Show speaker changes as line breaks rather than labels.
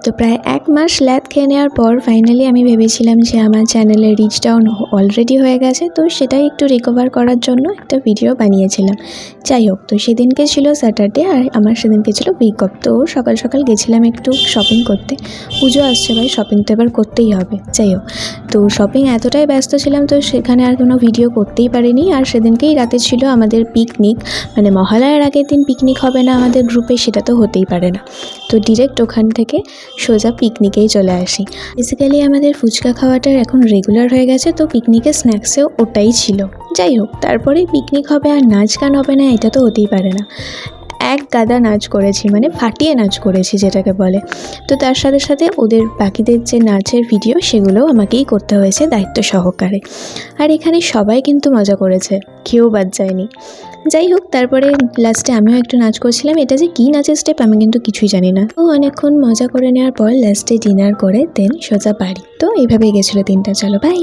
তো প্রায় ১ মাস ল্যাদ খেয়ে নেওয়ার পর ফাইনালি আমি ভেবেছিলাম যে আমার চ্যানেলের রিচ ডাউন অলরেডি হয়ে গেছে, তো সেটাই একটু রিকভার করার জন্য একটা ভিডিও বানিয়েছিলাম। যাই হোক, তো সেদিনকে ছিল স্যাটারডে আর আমার সেদিনকে ছিল উইক অফ। তো সকাল সকাল গেছিলাম একটু শপিং করতে। পুজো আসছে ভাই, শপিং তো এবার করতেই হবে। যাই হোক, তো শপিং এতটাই ব্যস্ত ছিলাম তো সেখানে আর কোনো ভিডিও করতেই পারিনি। আর সেদিনকেই রাতে ছিল আমাদের পিকনিক, মানে মহালয়ার আগের দিন পিকনিক হবে না আমাদের গ্রুপে, সেটা তো হতেই পারে না। তো ডিরেক্ট ওখান থেকে সোজা পিকনিকেই চলে আসি। বেসিক্যালি আমাদের ফুচকা খাওয়াটা এখন রেগুলার হয়ে গেছে, তো পিকনিকের স্ন্যাক্সেও ওটাই ছিল। যাই হোক, তারপরেই পিকনিক হবে আর নাচ গান হবে না, এটা তো হতেই পারে না। এক গাদা নাচ করেছি, মানে ফাটিয়ে নাচ করেছি যেটাকে বলে। তো তার সাথে সাথে ওদের বাকিদের যে নাচের ভিডিও সেগুলোও আমাকেই করতে হয়েছে দায়িত্ব সহকারে। আর এখানে সবাই কিন্তু মজা করেছে, কেউ বাদ যায়নি। যাই হোক, তারপরে লাস্টে আমিও একটু নাচ করছিলাম। এটা যে কী নাচের স্টেপ আমি কিন্তু কিছুই জানি না। তো অনেকক্ষণ মজা করে নেওয়ার পর লাস্টে ডিনার করে দেন সোজা বাড়ি। তো এইভাবেই গেছিলো দিনটা। চলো বাই।